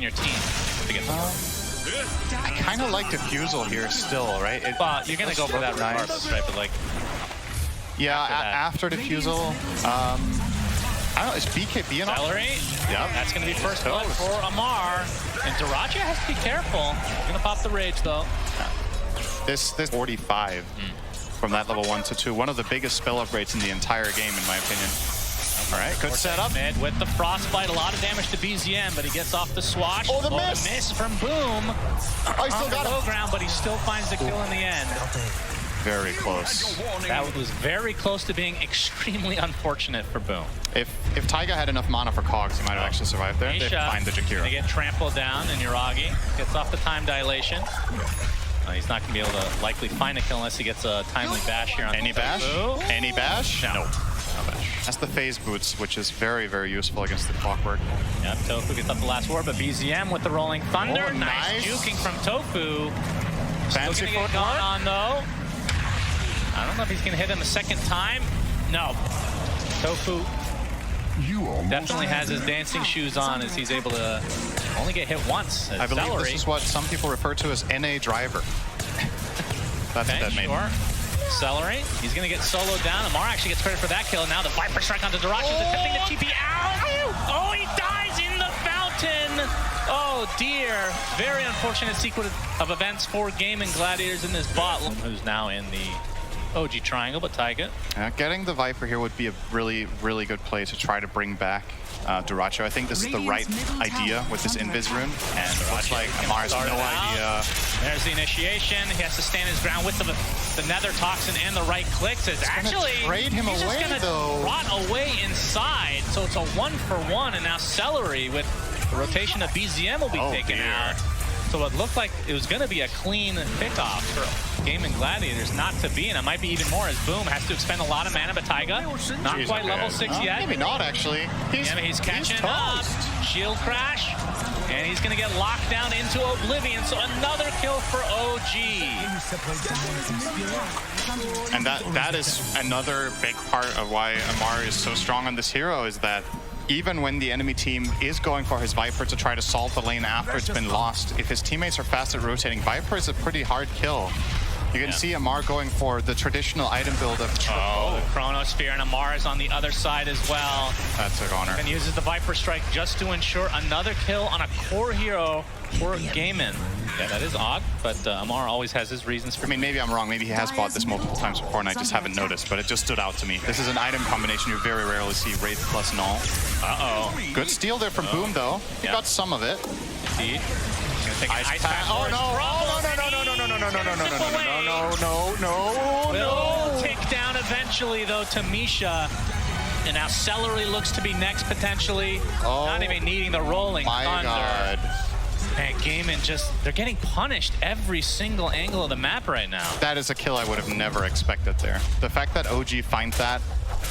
your team to get the I kind of like Diffusal here still, right? But you're going to go for that regardless, right? But like, yeah, after Diffusal, I don't know, is BKB enough? Accelerate. Yeah. That's going to be first blood for Amar. And Dirachi has to be careful. He's going to pop the rage, though. This 45 from that level 1 to 2. One of the biggest spell upgrades in the entire game, in my opinion. All right, good setup. Mid with the Frostbite, a lot of damage to BZM, but he gets off the swash. Oh, the miss from Boom. Oh, he still got low him. ground, but he still finds the kill in the end. Very close. That was very close to being extremely unfortunate for Boom. If Taiga had enough mana for Cogs, he might have actually survived there. They find the Jakiro. They get trampled down, and Yuragi gets off the time dilation. He's not going to be able to likely find a kill unless he gets a timely bash here on Any bash? Any bash? No. No bash. That's the phase boots, which is very, very useful against the Clockwork. Yep, Tofu gets up the last ward, but BZM with the rolling thunder. Oh, nice. Juking from Tofu. Fancy foot gone on, though. I don't know if he's going to hit him a second time. No. Tofu definitely has his dancing shoes on as he's able to only get hit once. I believe this is what some people refer to as NA driver. That's what that means. Sure. Accelerate. He's going to get soloed down. Amar actually gets credit for that kill. And now the Viper strike onto Dirachi. Attempting to TP out. Oh, he dies in the fountain. Oh, dear. Very unfortunate sequence of events for GAIMIN GLADIATORS in this bot, who's now in the OG triangle, but Taiga. Getting the Viper here would be a really, really good play to try to bring back Dirachi. I think this is the right idea with this Invis rune, and it looks like Amar has no idea. There's the initiation. He has to stand his ground with the Nether Toxin and the right clicks. It's actually trade him he's away, just though. Rot away inside, so it's a 1-for-1, and now Celery with the rotation of BZM will be taken out. So it looked like it was going to be a clean pickoff for GAIMIN GLADIATORS, not to be, and it might be even more as Boom has to expend a lot of mana, but Taiga, not quite level 6 yet. Maybe not, actually. He's catching up. Shield crash, and he's going to get locked down into oblivion, so another kill for OG. And that is another big part of why Amar is so strong on this hero, is that even when the enemy team is going for his Viper to try to solve the lane after it's been lost, if his teammates are fast at rotating, Viper is a pretty hard kill. You can see Amar going for the traditional item build of the Chronosphere, and Amar is on the other side as well. That's a goner. And uses the Viper Strike just to ensure another kill on a core hero for GAIMIN. Yeah, that is odd, but Amar always has his reasons for... I mean, maybe I'm wrong. Maybe he has bought this multiple times before and I just haven't noticed, but it just stood out to me. This is an item combination you very rarely see, Wraith plus Null. Good steal there from Boom, though. He got some of it. Indeed. He's gonna take Ice pack. Oh, no. Will take down eventually, though, to Misha. And now Celery looks to be next, potentially. Not even needing the rolling thunder. God. Man, GAIMIN they're getting punished every single angle of the map right now. That is a kill I would have never expected there. The fact that OG finds that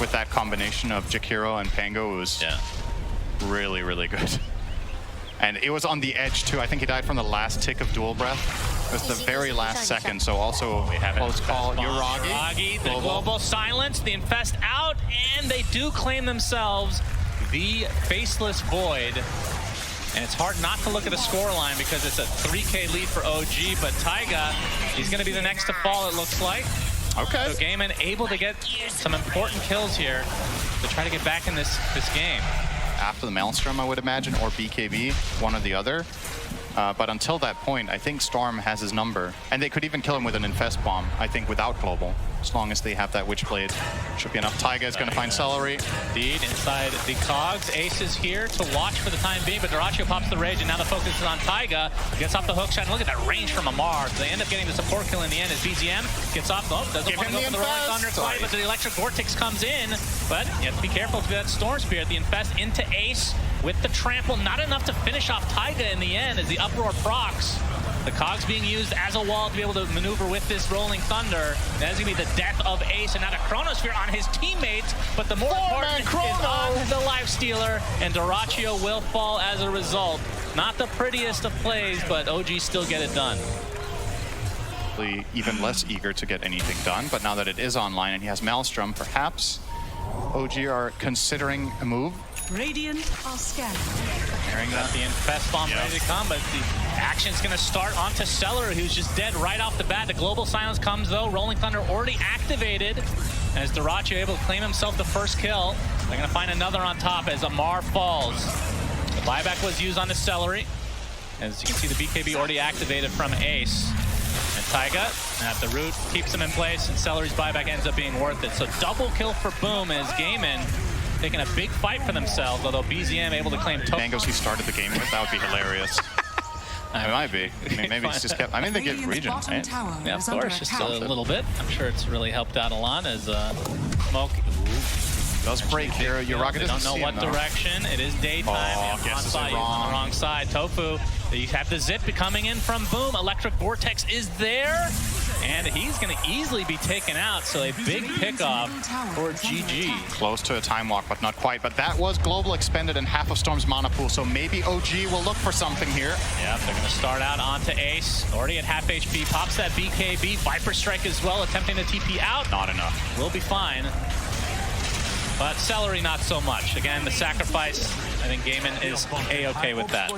with that combination of Jakiro and Pango was really, really good. And it was on the edge, too. I think he died from the last tick of Dual Breath. It was the very last second, so also we have close call. Yuragi, the global silence, the Infest out, and they do claim themselves the Faceless Void. And it's hard not to look at the scoreline because it's a 3K lead for OG, but Taiga, he's going to be the next to fall, it looks like. Okay. So GAIMIN able to get some important kills here to try to get back in this game. After the Maelstrom, I would imagine, or BKB, one or the other. But until that point, I think Storm has his number. And they could even kill him with an Infest Bomb, I think, without Global. As long as they have that Witchblade, should be enough. Taiga is going to find Celery. Indeed, inside the Cogs. Ace is here to watch for the time being, but Dirachi pops the Rage, and now the focus is on Taiga. Gets off the hook shot, and look at that range from Amar. They end up getting the support kill in the end as BZM gets off. Doesn't want to go for the Rolling Thunder quite, but the Electric Vortex comes in. But you have to be careful to that Storm Spirit. The Infest into Ace with the trample. Not enough to finish off Taiga in the end as the Uproar procs. The Cogs being used as a wall to be able to maneuver with this Rolling Thunder. That is going to be the death of Ace, and not a Chronosphere on his teammates, but the more important is on the Lifestealer, and Dirachi will fall as a result. Not the prettiest of plays, but OG still get it done. Even less eager to get anything done, but now that it is online and he has Maelstrom, perhaps OG are considering a move. Radiant are scanning. Hearing that the Infest Bomb ready to come, but the action's going to start onto Celery, who's just dead right off the bat. The Global Silence comes, though. Rolling Thunder already activated. As Dyrachyo able to claim himself the first kill. They're going to find another on top as Amar falls. The buyback was used on the Celery. As you can see, the BKB already activated from Ace. And Taiga at the root keeps him in place, and Celery's buyback ends up being worth it. So double kill for Boom as GAIMIN taking a big fight for themselves, although BZM able to claim Bangos he started the game with, that would be hilarious. It might be. I mean, maybe it's just kept. I mean, they get region, right? Yeah, of course, just a little bit. I'm sure it's really helped out a lot as Smoke does break here. Yuragi doesn't know what direction. It is daytime. Guesses it on the wrong side. Tofu, you have the zip coming in from Boom. Electric Vortex is there, and he's going to easily be taken out. So a big pickoff for GG. Close to a time walk, but not quite. But that was global expended and half of Storm's mana pool. So maybe OG will look for something here. Yep, they're going to start out onto Ace. Already at half HP. Pops that BKB. Viper Strike as well, attempting to TP out. Not enough. Will be fine. But Celery, not so much. Again, the sacrifice, I think GAIMIN is A-okay with that.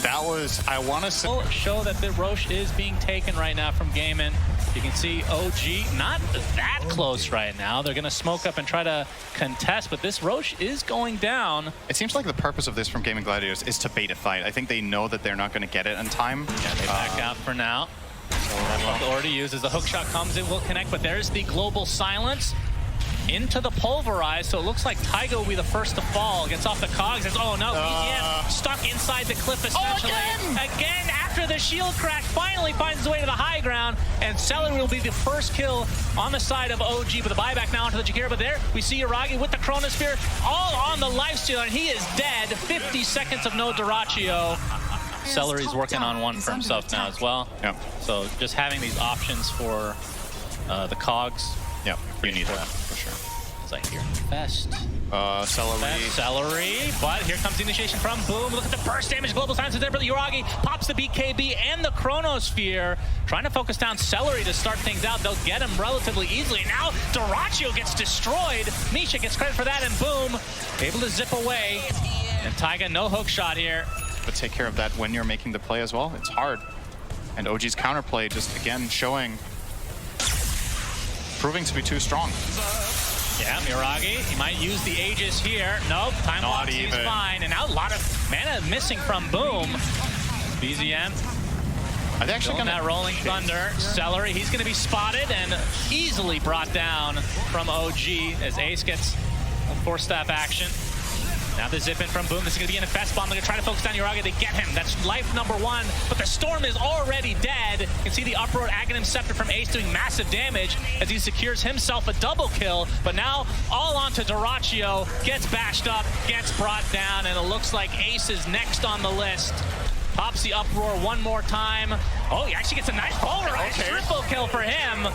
That was, I want to show that the Roche is being taken right now from GAIMIN. You can see OG not that close right now. They're going to smoke up and try to contest, but this Roche is going down. It seems like the purpose of this from GAIMIN Gladiators is to bait a fight. I think they know that they're not going to get it in time. Yeah, they back out for now. So that's what they'll already use. As the hook shot comes in, will connect, but there's the Global Silence into the Pulverize, so it looks like Taiga will be the first to fall. Gets off the cogs. Oh no, BZM stuck inside the cliff essentially. Again, after the shield crack, finally finds his way to the high ground, and Celery will be the first kill on the side of OG, but the buyback now onto the Jakira. But there, we see Yuragi with the Chronosphere, all on the lifesteal, and he is dead. 50 seconds of no Dyrachyo. Celery's working on one for himself now as well. Yep. So just having these options for the cogs. Yep, you need that for sure. As I hear Infest. Celery, but here comes the initiation from Boom. Look at the burst damage. Global Silence is there, but Yuragi pops the BKB and the Chronosphere. Trying to focus down Celery to start things out. They'll get him relatively easily. Now Dyrachyo gets destroyed. Misha gets credit for that, and Boom able to zip away. And Taiga, no hook shot here. But take care of that when you're making the play as well. It's hard. And OG's counterplay just, again, proving to be too strong. Yeah, Yuragi, he might use the Aegis here. Nope, time lock seems fine. And now a lot of mana missing from Boom. BZM. Are they actually going to... that Rolling Thunder. Celery, he's going to be spotted and easily brought down from OG as Ace gets a four-step action. Now the zip in from Boom. This is going to be an Infest Bomb. They're going to try to focus down Yuragi. They get him. That's life number one. But the Storm is already dead. You can see the Uproar Aghanim Scepter from Ace doing massive damage as he secures himself a double kill. But now all onto Dyrachyo. Gets bashed up, gets brought down, and it looks like Ace is next on the list. Pops the Uproar one more time. Oh, he actually gets a nice pulverize. Triple kill for him.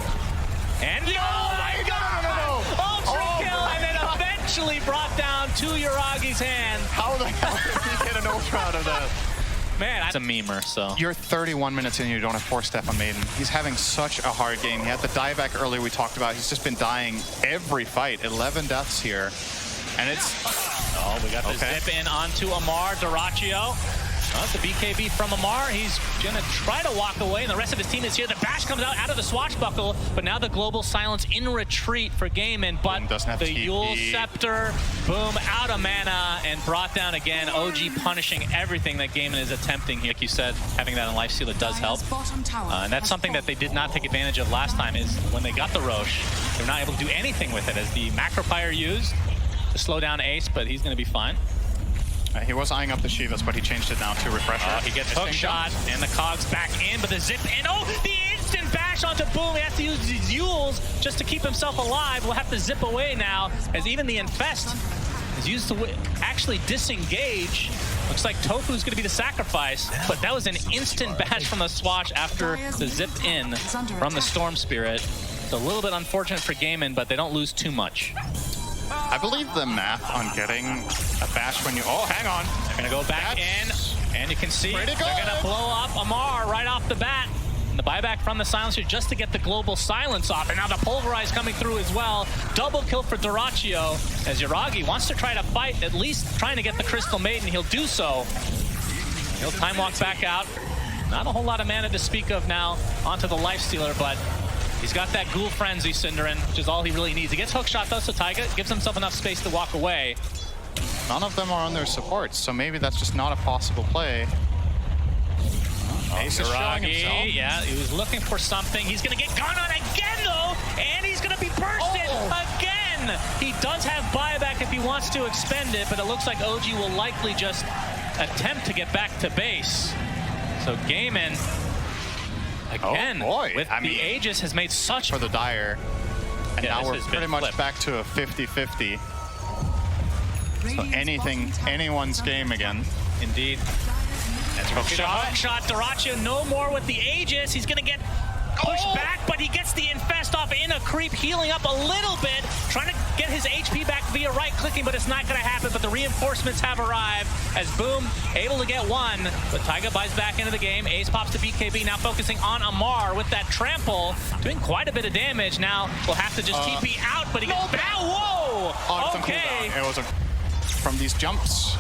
And oh my God! Ultra kill, and then eventually brought down to Yuragi's hand. How the hell did he get an ultra out of that? Man, that's a memer, so. You're 31 minutes in and you don't have 4-step on Maiden. He's having such a hard game. He had the dieback earlier we talked about. He's just been dying every fight. 11 deaths here. And it's... Oh, we got the zip in onto Amar. Dyrachyo. The BKB from Amar. He's going to try to walk away, and the rest of his team is here. The bash comes out of the swashbuckle, but now the Global Silence in retreat for GAIMIN. But the Yule Scepter, Boom, out of mana, and brought down again. OG punishing everything that GAIMIN is attempting here. Like you said, having that in lifesteal, it does help. And that's something that they did not take advantage of last time, is when they got the Roche, they were not able to do anything with it, as the Macropyre used to slow down Ace, but he's going to be fine. He was eyeing up the Shivas, but he changed it now to Refresher. He gets hook shot, and the cogs back in, but the zip in. Oh, the instant bash onto Boom. He has to use these Yules just to keep himself alive. We'll have to zip away now, as even the Infest is used to actually disengage. Looks like Tofu's going to be the sacrifice, but that was an instant bash from the Swash after the zip in from the Storm Spirit. It's a little bit unfortunate for GAIMIN, but they don't lose too much. I believe the math on getting a bash when you... Oh, hang on. They're going to go back in, and you can see they're going to blow up Amar right off the bat. the buyback from the silencer just to get the global silence off. And now the pulverize coming through as well. Double kill for Dyrachyo as Yuragi wants to try to fight, at least trying to get the Crystal Maiden. He'll do so. He'll time walk back out. Not a whole lot of mana to speak of now onto the Lifestealer, but he's got that Ghoul Frenzy, Synderen, which is all he really needs. He gets hookshot though, so Taiga gives himself enough space to walk away. None of them are on their supports, so maybe that's just not a possible play. Ace is showing himself. Yeah, he was looking for something. He's going to get gone on again, though, and he's going to be bursted again. He does have buyback if he wants to expend it, but it looks like OG will likely just attempt to get back to base. So GAIMIN, again, with the Aegis, has made such... For the Dire, and now we're pretty much flipped. back to a 50-50. So anything, anyone's game again. Indeed. That's hookshot. Dyrachyo no more with the Aegis. He's going to get pushed back, but he gets the infest off in a creep, healing up a little bit, trying to get his HP back via right-clicking, but it's not going to happen. But the reinforcements have arrived as Boom able to get one, but Taiga buys back into the game. Ace pops to BKB, now focusing on Amar with that trample, doing quite a bit of damage. Now we'll have to just TP out, but he gets back. Whoa! Oh, okay. It was from these jumps.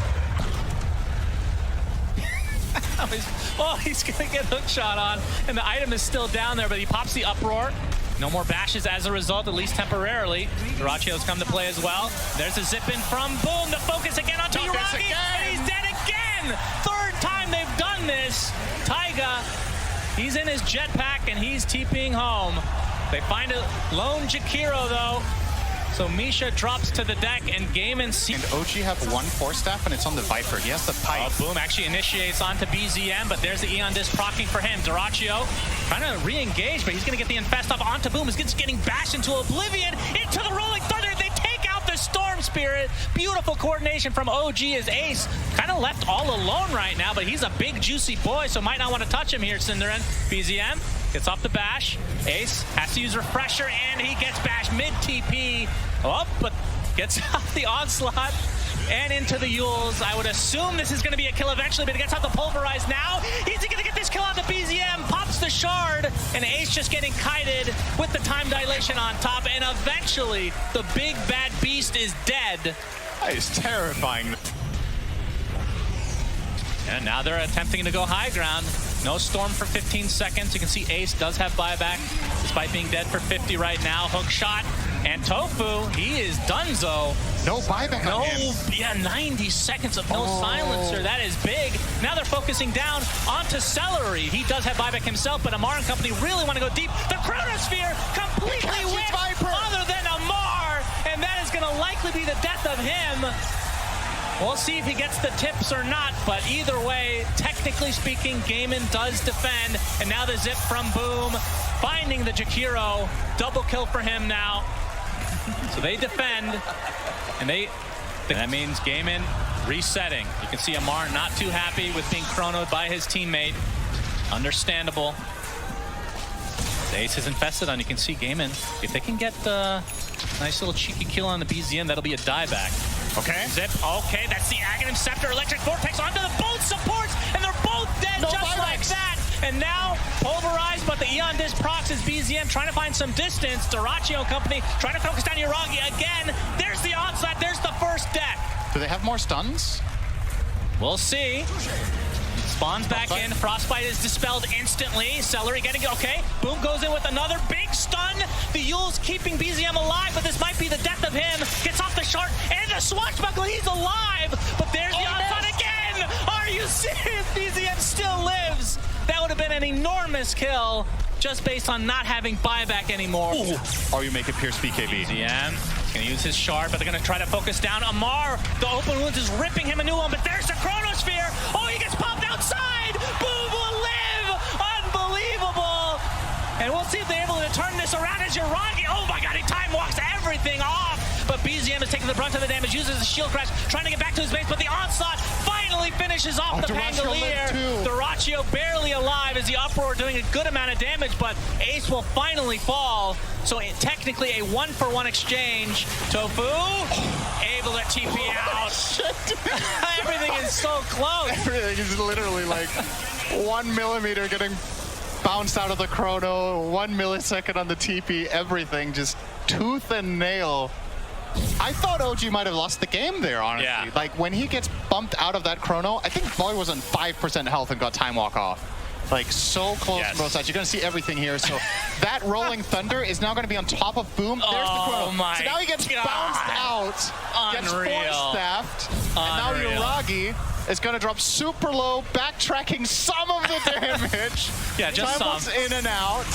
He's gonna get hookshot on, and the item is still down there, but he pops the uproar. No more bashes as a result, at least temporarily. Dyrachyo's come to play as well. There's a zip in from Boom. The focus again onto Yuragi, and he's dead again! Third time they've done this. Taiga, he's in his jetpack, and he's TPing home. They find a lone Jakiro, though. So Misha drops to the deck, and GAIMIN And OG have one Force Staff, and it's on the Viper. He has the pipe. Boom actually initiates onto BZM, but there's the Aeon Disc proccing for him. Dyrachyo trying to re-engage, but he's going to get the infest off onto Boom. He's just getting bashed into oblivion, into the Rolling Thunder. They take out the Storm Spirit. Beautiful coordination from OG as Ace kind of left all alone right now, but he's a big, juicy boy, so might not want to touch him here, Synderen. BZM gets off the bash. Ace has to use Refresher, and he gets bashed mid-TP. But gets off the onslaught and into the Yules. I would assume this is going to be a kill eventually, but he gets off the pulverize now. He's going to get this kill on the BZM, pops the shard, and Ace just getting kited with the time dilation on top, and eventually the big bad beast is dead. That is terrifying. And now they're attempting to go high ground. No storm for 15 seconds. You can see Ace does have buyback, despite being dead for 50 right now. Hook shot, and Tofu, he is donezo. No buyback on him. Yeah, 90 seconds of no silencer. That is big. Now they're focusing down onto Celery. He does have buyback himself, but Amar and company really want to go deep. The Chronosphere completely whipped other than Amar, and that is going to likely be the death of him. We'll see if he gets the tips or not, but either way, technically speaking, GAIMIN does defend, and now the zip from Boom, finding the Jakiro. Double kill for him now. So they defend, and that means GAIMIN resetting. You can see Amar not too happy with being chronoed by his teammate. Understandable. The Ace is infested on. You can see GAIMIN, if they can get the nice little cheeky kill on the BZM, that'll be a dieback. Okay. Zip. Okay, that's the Aghanim Scepter. Electric Vortex onto the both supports, and they're both dead just like that. And now pulverized, but the Aeon Disc procs is BZM trying to find some distance. Dyrachyo company trying to focus down Yuragi again. There's the onslaught. There's the first death. Do they have more stuns? We'll see. Spawns back in. Frostbite is dispelled instantly. Celery getting it. Okay. Boom goes in with another big stun. The Yule's keeping BZM alive, but this might be the death of him. Gets off the shark, and the Swashbuckle, he's alive. But there's the onslaught again. Are you serious? BZM still lives. That would have been an enormous kill just based on not having buyback anymore. Or you make it Pierce BKB. BZM gonna use his shard, but they're gonna try to focus down Amar. The open wounds is ripping him a new one, but there's the Chronosphere. Oh, he gets popped outside. Boom will live. Unbelievable. And we'll see if they're able to turn this around as Yuragi. Oh my god, he time walks everything off. But BZM is taking the brunt of the damage, uses a shield crash, trying to get back to his base, but the onslaught finally finishes off the Pangolier. Dyrachyo barely alive as the uproar doing a good amount of damage, but Ace will finally fall. So technically a 1-for-1 exchange. Tofu able to TP out. Everything is so close. Everything is literally like 1 millimeter getting bounced out of the Chrono, 1 millisecond on the TP, everything just tooth and nail. I thought OG might have lost the game there, honestly. Yeah. Like, when he gets bumped out of that Chrono, I think Boy was on 5% health and got time walk off. Like, so close Yes. to both sides. You're going to see everything here. So that Rolling Thunder is now going to be on top of Boom. There's the Chrono. my So now he gets God. bounced out, gets Unreal. force staffed, and now Unreal. Yuragi is going to drop super low, backtracking some of the damage. Yeah, just Time walks some. in and out.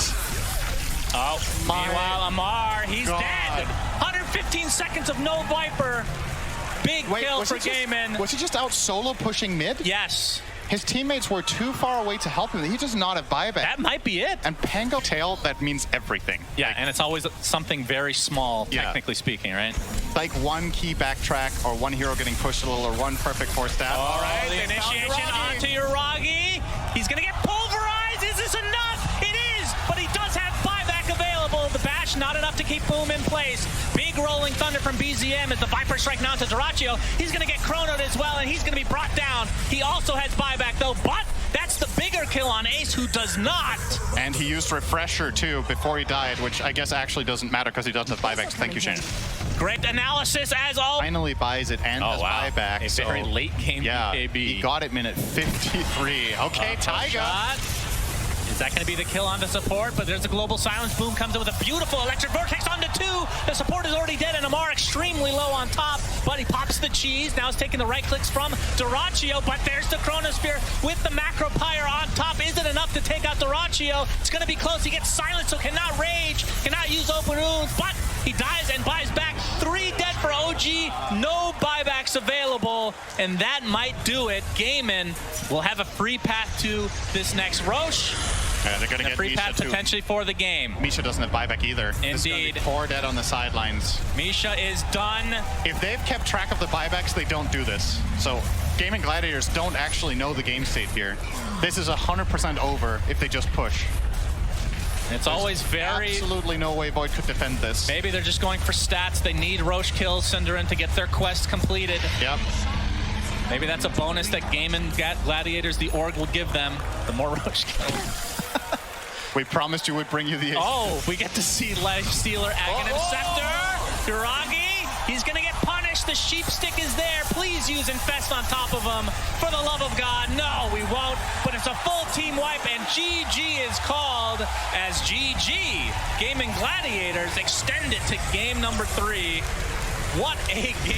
Oh, My meanwhile, Amar, he's God. dead. 115 seconds of no Viper. Big kill was for he just- GAIMIN. Was he just out solo pushing mid? Yes, His teammates were too far away to help him. He does not have buyback. that might be it. And Pango tail, that means everything. Yeah, and it's always something very small, Yeah. technically speaking, right? Like one key backtrack or one hero getting pushed a little or one perfect force stab. All right, the they found initiation Yuragi. onto Yuragi. He's going to get pulverized. Is this enough? It is, but he does have buyback available. The bash, not enough to keep Boom in place. Big rolling thunder from BZM as the Viper strike now to Duraccio. He's going to get chronoed as well, and he's going to be brought down. He also has buyback, though, but that's the bigger kill on Ace, who does not. And he used Refresher, too, before he died, which I guess actually doesn't matter because he doesn't have buyback. So thank you, Shane. Great analysis, as always. Finally buys it and has buyback. A very so, late game yeah, BKB. he got it minute 53. Okay, Taiga. Shot. Is that going to be the kill on the support? But there's a global silence. Boom comes in with a beautiful electric vortex onto 2. The support is already dead, and Amar extremely low on top. But he pops the cheese. Now he's taking the right clicks from Duraccio. But there's the Chronosphere with the macro pyre on top. Is it enough to take out Duraccio? It's going to be close. He gets silenced, so cannot rage, cannot use open wounds. But he dies and buys back. 3 dead for OG. No buybacks available, and that might do it. GAIMIN will have a free path to this next Roche. Yeah, they're going to And a get free Misha, path too. potentially for the game. Misha doesn't have buyback either. This is gonna be Indeed. 4 dead on the sidelines. Misha is done. If they've kept track of the buybacks, they don't do this. So GAIMIN Gladiators don't actually know the game state here. This is 100% over if they just push. It's always very... Absolutely no way Void could defend this. Maybe they're just going for stats. They need Roche kills, Cinderin, to get their quest completed. Yep. Maybe that's a bonus that GAIMIN Gladiators, the org, will give them. The more Roche kills. We promised you would bring you the ace. Oh, we get to see Life Stealer, Aghanim Scepter. Yuragi, he's going to get punished. The sheep stick is there. Please use Infest on top of him. For the love of God, no, we won't. But it's a full team wipe, and GG is called as GG. GAIMIN Gladiators extend it to game number 3. What a game.